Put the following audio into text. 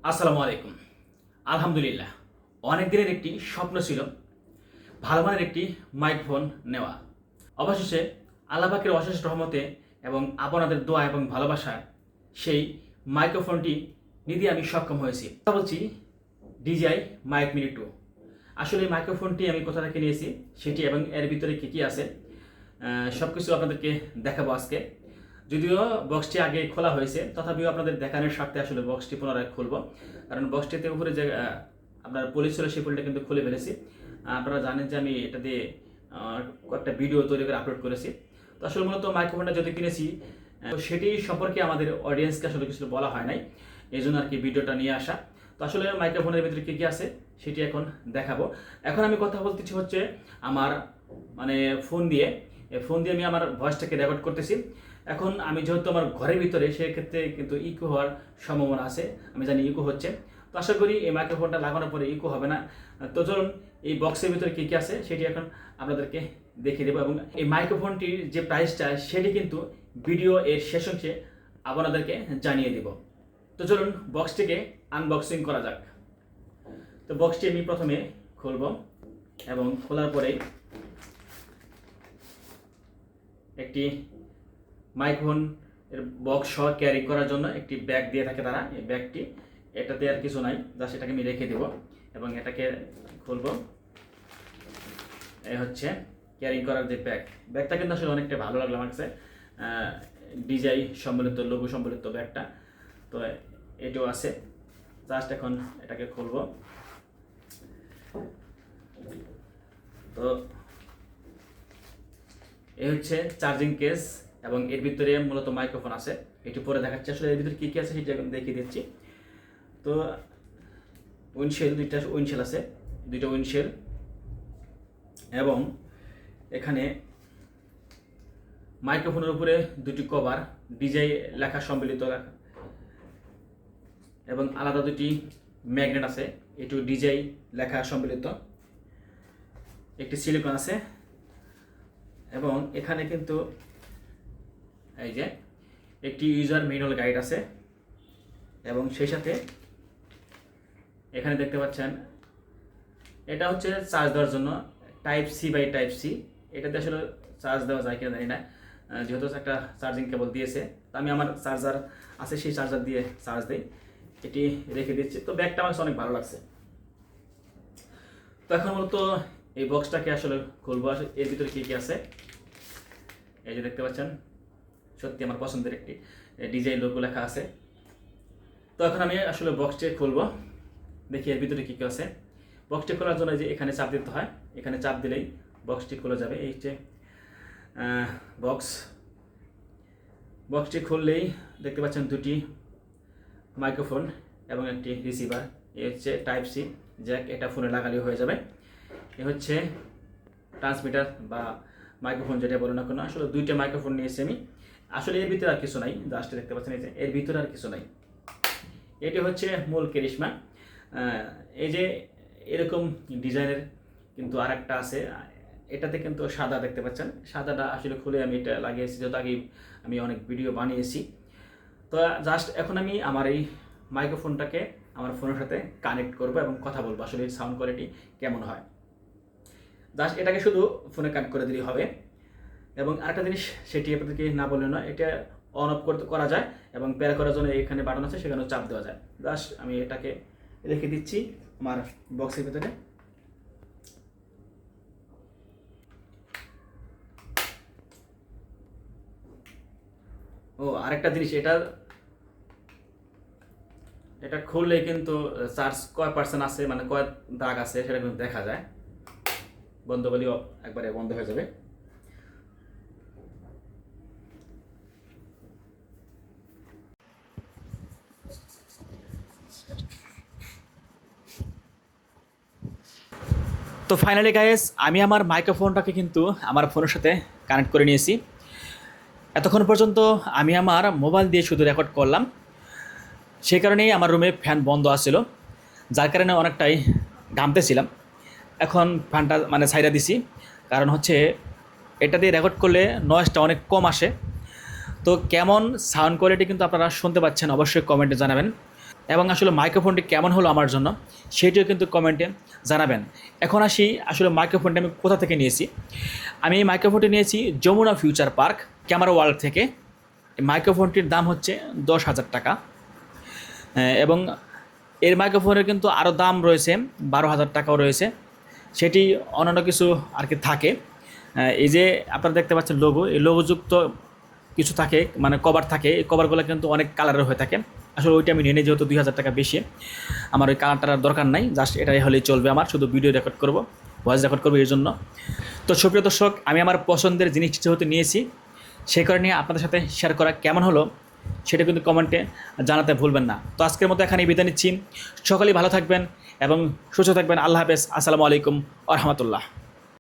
আসসালামু আলাইকুম। আলহামদুলিল্লাহ, অনেক দিনের একটি স্বপ্ন ছিল ভালো মানের একটি মাইক্রোফোন নেওয়া। অবশেষে আল্লাহ পাকের অশেষ রহমতে এবং আপনাদের দোয়া এবং ভালোবাসায় সেই মাইক্রোফোনটি নিতে আমি সক্ষম হয়েছি। কথা বলছি DJI মাইক মিনি 2। আসলে এই মাইক্রোফোনটি আমি কোথা থেকে নিয়েছি সেটি এবং এর ভিতরে কী কী আছে সব কিছু আপনাদেরকে দেখাবো আজকে। যদিও বক্সটি আগে খোলা হয়েছে, তথাপিও আপনাদের দেখানোর স্বার্থে আসলে বক্সটি পুনরায় খুলব। কারণ বক্সটিতে উপরে যে আপনার পলি ছিল সেই পলিটা কিন্তু খুলে ফেলেছি। আপনারা জানেন যে আমি এটা দিয়ে কয়েকটা ভিডিও তৈরি করে আপলোড করেছি। তো আসলে মূলত মাইক্রোফোনটা যদি কিনেছি সেটি সম্পর্কে আমাদের অডিয়েন্সকে আসলে কিছু বলা হয় নাই, এই জন্য আর কি ভিডিওটা নিয়ে আসা। তো আসলে মাইক্রোফোনের ভিতরে কী কী আছে সেটি এখন দেখাবো। এখন আমি কথা বলতেছি হচ্ছে আমার ফোন দিয়ে। ফোন দিয়ে আমি আমার ভয়েসটাকে রেকর্ড করতেছি। এখন আমি যেহেতু আমার ঘরের ভিতরে, সেক্ষেত্রে কিন্তু ইকো হওয়ার সম্ভাবনা আছে। আমি জানি ইকো হচ্ছে, তো আশা করি এই মাইক্রোফোনটা লাগানোর পরে ইকো হবে না। তো চলুন এই বক্সের ভিতরে কী কী আছে সেটি এখন আপনাদেরকে দেখিয়ে দেবো। এবং এই মাইক্রোফোনটির যে প্রাইসটা সেটি কিন্তু ভিডিও এর শেষ অংশে আপনাদেরকে জানিয়ে দেব। তো চলুন বক্সটিকে আনবক্সিং করা যাক। তো বক্সটি আমি প্রথমে খুলব এবং খোলার পরেই একটি মাইক্রোফোন এর বক্স সহ ক্যারি করার জন্য একটি ব্যাগ দিয়ে থাকে তারা। এই ব্যাগটি, এটাতে আর কিছু নাই, জাস্ট এটাকে আমি রেখে দেব এবং এটাকে খুলব। এই হচ্ছে ক্যারিং করার যে ব্যাগটা কিন্তু আসলে অনেকটা ভালো লাগলো আমার কাছে। DJI সম্বলিত, লোগো সম্বলিত ব্যাগটা। তো এটাও আছে, জাস্ট এখন এটাকে খুলব। তো এই হচ্ছে চার্জিং কেস এবং এর ভিতরে মূলত মাইক্রোফোন আছে। একটু পরে দেখাচ্ছি আসলে এর ভিতরে কী কী আছে সেটা এখন দেখিয়ে দিচ্ছি। তো দুইটা উইন্ডশেল আছে, দুইটা উইন্ডশেল, এবং এখানে মাইক্রোফোনের উপরে দুটি কভার, DJI লেখা সম্মিলিত লেখা, এবং আলাদা দুটি ম্যাগনেট আছে, এটু DJI লেখা সম্মিলিত। একটি সিলিকন আছে এবং এখানে কিন্তু এই যে একটি ইউজার ম্যানুয়াল গাইড আছে, এবং সেই সাথে এখানে দেখতে পাচ্ছেন এটা হচ্ছে চার্জ দেওয়ার জন্য type C by type C. এটাতে আসলে চার্জ দেওয়া যায় কিনা জানি না, যেহেতু একটা চার্জিং কেবল দিয়েছে। তো আমি আমার চার্জার আছে, সেই চার্জার দিয়ে চার্জ দিই। এটি রেখে দিচ্ছি। তো ব্যাগটা আমার অনেক ভালো লাগছে। তো এখন মূলত এই বক্সটাকে আসলে খুলবো। আসলে এর ভিতরে কী কী আছে এই যে দেখতে পাচ্ছেন, সত্যি আমার পছন্দের একটি DJI লোগো লেখা আছে। তো এখন আমি আসলে বক্সটি খুলবো, দেখি এর ভিতরে কী কী আছে। বক্সটি খোলার জন্য যে এখানে চাপ দিতে হয়, এখানে চাপ দিলেই বক্সটি খুলে যাবে। এই হচ্ছে বক্সটি খুললেই দেখতে পাচ্ছেন দুটি মাইক্রোফোন এবং একটি রিসিভার। এই হচ্ছে টাইপ সি জ্যাক, এটা ফোনে লাগালেও হয়ে যাবে। এ হচ্ছে ট্রান্সমিটার বা মাইক্রোফোন, যেটা বলো না কেন। আসলে দুইটা মাইক্রোফোন নিয়েছি আমি। আসলে এর ভিতরে আর কিছু নাই, জাস্ট দেখতে পাচ্ছেন এই যে এর ভিতরে আর কিছু নাই। এটি হচ্ছে মূল কেরিশমা। এই যে এরকম ডিজাইনের কিন্তু আর একটা আছে, এটাতে কিন্তু সাদা দেখতে পাচ্ছেন। সাদাটা আসলে খুলে আমি এটা লাগিয়েছি, যেহেতু আগে আমি অনেক ভিডিও বানিয়েছি। তো জাস্ট এখন আমি আমার এই মাইক্রোফোনটাকে আমার ফোনের সাথে কানেক্ট করবো এবং কথা বলবো আসলে এর সাউন্ড কোয়ালিটি কেমন হয়। জাস্ট এটাকে শুধু ফোনে কানেক্ট করে দিলেই হবে। এবং আরেকটা জিনিস, সেটি আপনাদেরকে না বললে নয়, এটা অন অফ করা যায় এবং পেয়ার করার জন্য এখানে বাটন আছে, সেখানেও চাপ দেওয়া যায়। জাস্ট আমি এটাকে রেখে দিচ্ছি আমার বক্সের ভিতরে। ও আরেকটা জিনিস, এটা খুললে কিন্তু চার্জ কয় পার্সেন্ট আছে, কয় দাগ আছে সেটা কিন্তু দেখা যায়। বন্ধ করলেও একবারে বন্ধ হয়ে যাবে। তো ফাইনালি গাইস, আমি আমার মাইক্রোফোনটাকে কিন্তু আমার ফোনের সাথে কানেক্ট করে নিয়েছি। এতক্ষণ পর্যন্ত আমি আমার মোবাইল দিয়ে শুধু রেকর্ড করলাম, সেই কারণেই আমার রুমে ফ্যান বন্ধ আসছিল, যার কারণে অনেকটাই ঘামতেছিলাম। এখন ফ্যানটা ছাইড়া দিছি, কারণ হচ্ছে এটা দিয়ে রেকর্ড করলে নয়েজটা অনেক কম আসে। তো কেমন সাউন্ড কোয়ালিটি কিন্তু আপনারা শুনতে পাচ্ছেন অবশ্যই কমেন্টে জানাবেন। এবং আসলে মাইক্রোফোনটি কেমন হলো আমার জন্য সেটিও কিন্তু কমেন্টে জানাবেন। এখন আসি আসলে মাইক্রোফোনটি আমি কোথা থেকে নিয়েছি। আমি এই মাইক্রোফোনটি নিয়েছি Jamuna future park camera world থেকে। এই মাইক্রোফোনটির দাম হচ্ছে 10,000 টাকা এবং এর মাইক্রোফোনের কিন্তু আরও দাম রয়েছে, 12,000 টাকাও রয়েছে, সেটি অন্যান্য কিছু আর কি থাকে। এই যে আপনারা দেখতে পাচ্ছেন লোগো, এই লোগোযুক্ত কিছু থাকে, মানে কভার থাকে, এই কভারগুলো কিন্তু অনেক কালারের হয়ে থাকে। আসলে ওইটা আমি নিয়ে নিই, যেহেতু 2,000 টাকা বেশি, আমার ওই কালারটার দরকার নাই, জাস্ট এটাই হলেই চলবে। আমার শুধু ভিডিও রেকর্ড করব, ভয়েস রেকর্ড করবো এর জন্য। তো সুপ্রিয় দর্শক, আমি আমার পছন্দের জিনিসটি যেহেতু নিয়েছি, সেই কারণে আপনাদের সাথে শেয়ার করা কেমন হলো সেটা কিন্তু কমেন্টে জানাতে ভুলবেন না। তো আজকের মতো এখানেই বিদায় নিচ্ছি। সকলেই ভালো থাকবেন এবং সুস্থ থাকবেন। আল্লাহ হাফেজ। আসসালামু আলাইকুম ওয়া রাহমাতুল্লাহ।